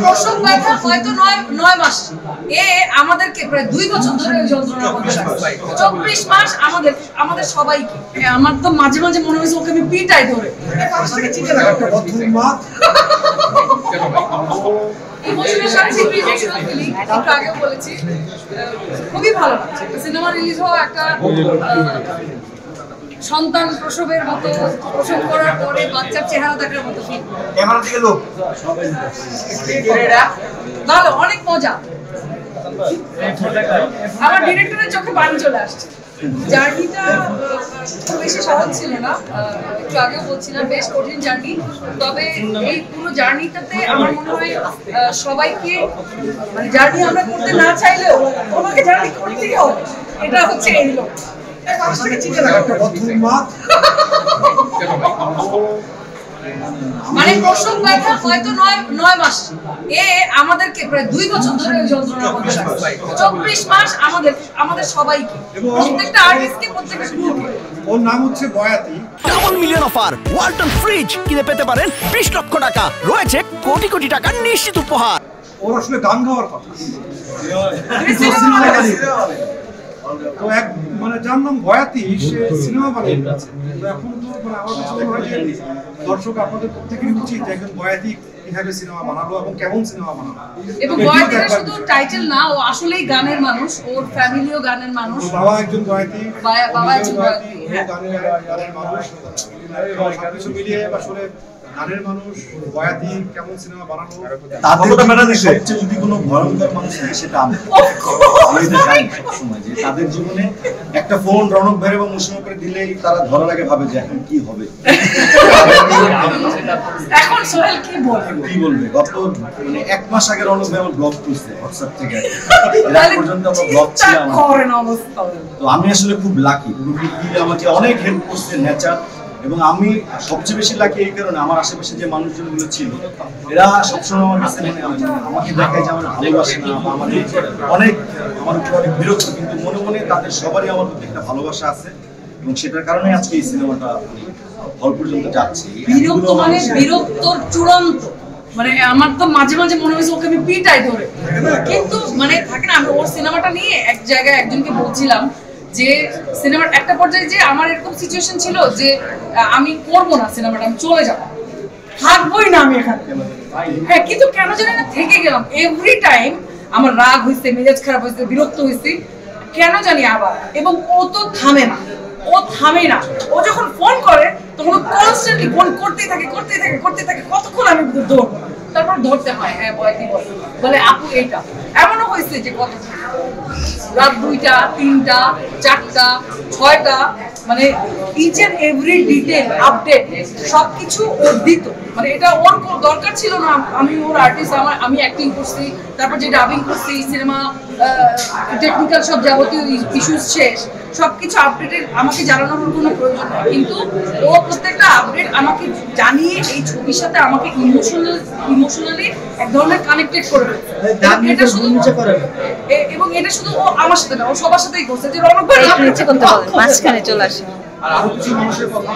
প্রসব ব্যথা হয়তো 9 মাস, আমাদেরকে প্রায় 2 বছর ধরে ওই যন্ত্রণা করতে লাগছে। 24 মাস আমাদের সবাইকে। আমার তো মাঝে মাঝে মনে হয়েছে ওকে আমি পিটাই ধরে। খুবই ভালো লাগছে। সিনেমা রিলিজ হওয়া একটা সন্তান প্রসবের মতো, প্রসব করার পরে বাচ্চার চেহারা দেখার মতো ভালো, অনেক মজা। আমার ডিরেক্টরের চোখে পানি চলে আসছে। জার্নিটা খুব বেশি সহজ ছিল না, একটু আগেও বলছিলাম বেশ কঠিন জার্নি। তবে এই পুরো জার্নিটাতে আমার মনে হয় সবাইকে, মানে জার্নি আমরা করতে না চাইলেও ওনাকে জার্নি করতেই হবে, এটা হচ্ছে এই লোক। মানে প্রসব ব্যথা হয়তো 9 মাস, আমাদেরকে প্রায় 2 বছর ধরে ওই যন্ত্রণা করতে লাগছে। 24 মাস আমাদের সবাইকে, প্রত্যেকটা আর্টিস্টকে, প্রত্যেকটা গ্রুপকে। ওর নাম হচ্ছে Boyati. Double million offer, Walton fridge কিনে পেতে পারেন 20 লক্ষ টাকা, রয়েছে কোটি কোটি টাকার নিশ্চিত উপহার। ওর আসলে গান গাওয়ার কথা, তো এক মানে যার নাম বয়াতি সে সিনেমা বানিয়ে দিচ্ছে। তো এখন তো মানে আমার কাছে মনে হয় যে দর্শক আপনাদের প্রত্যেকেরই উচিত একজন বয়াতি কিভাবে সিনেমা বানালো এবং কেমন সিনেমা বানালো। এবং বয়াতিটা শুধু টাইটেল না, ও আসলেই গানের মানুষ, ওর ফ্যামিলিও গানের মানুষ। বাবা একজন বয়াতি, বাবা একজন বয়াতি, গানের মানুষ, সবকিছু মিলিয়ে আসলে গানের মানুষ বয়াতি কেমন সিনেমা বানালো। সবচেয়ে যদি কোনো ভয়ঙ্কর মানুষ থাকে সেটা আমি সবসময় যে তাদের জীবনে একটা ফোন রণক ভাই এবং মুসলিম করে দিলেই তারা ধরার আগে ভাবে যে এখন কি হবে, এখন সোহেল কি বলবে। গত মানে 1 মাস আগে রণক ভাই আমার ব্লগ করছে হোয়াটসঅ্যাপ থেকে, এর পর্যন্ত আমার ব্লগ ছিল। তো আমি আসলে খুব লাকি, আমাকে অনেক হেল্প করছে নেচার। এবং আমি সবচেয়ে বেশি লাকি এই কারণে আমার আশেপাশে যে মানুষজনগুলো ছিল এরা সবসময় আমার কাছে আমাকে দেখায় যে আমার ভালোবাসে না, অনেক আমার উপর অনেক বিরক্ত, কিন্তু মনে মনে তাদের সবারই আমার প্রতি একটা ভালোবাসা আছে এবং সেটার কারণে আজকে এই সিনেমাটা হল পর্যন্ত যাচ্ছে। বিরক্ত মানে বিরক্তর চূড়ান্ত, মানে আমার তো মাঝে মাঝে মনে হয়েছে ওকে আমি পিটাই ধরে। কিন্তু মানে থাকে না, আমি ওর সিনেমাটা নিয়ে এক জায়গায় একজনকে বলছিলাম যে সিনেমার একটা পর্যায়ে যে আমার এরকম সিচুয়েশন ছিল যে আমি করবো না সিনেমাটা, আমি চলে যাবো, থাকবোই না আমি এখানে। হ্যাঁ, কিন্তু কেন জানি না থেকে গেলাম। এভরি টাইম আমার রাগ হয়েছে, মেজাজ খারাপ হয়েছে, বিরক্ত হয়েছে, কেন জানি আবার। এবং ও তো থামে না, ও যখন ফোন করে তখন ও কনস্ট্যান্টলি ফোন করতেই থাকে। কতক্ষণ আমি ধরবো, তারপর ধরতে হয়। হ্যাঁ, বয়াতি বলে আপু এইটা। এমনও হয়েছে যে কত রাত 2টা, 3টা, 4টা, 6টা, মানে each and every detail update সবকিছু ওর দিত। মানে এটা ওর দরকার ছিল না। আমি ওর আর্টিস্ট, আমি অ্যাক্টিং করছি, তারপর যে ডাবিং করছি, সিনেমা টেকনিক্যাল সব যাবতীয় ইস্যুস শেষ, সবকিছু আপডেটেড আমাকে জানানোর কোনো প্রয়োজন নেই। কিন্তু ও প্রত্যেকটা আপডেট আমাকে জানিয়ে এই ছবির সাথে আমাকে ইমোশনালি এক ধরনের কানেক্টেড করে ফেলছে। এবং এটা শুধু ও আমার সাথে না, ও সবার সাথেই করছে। যে রণক ভাই মাঝখানে চলে আসে। আর আরো কিছু মানুষের কথা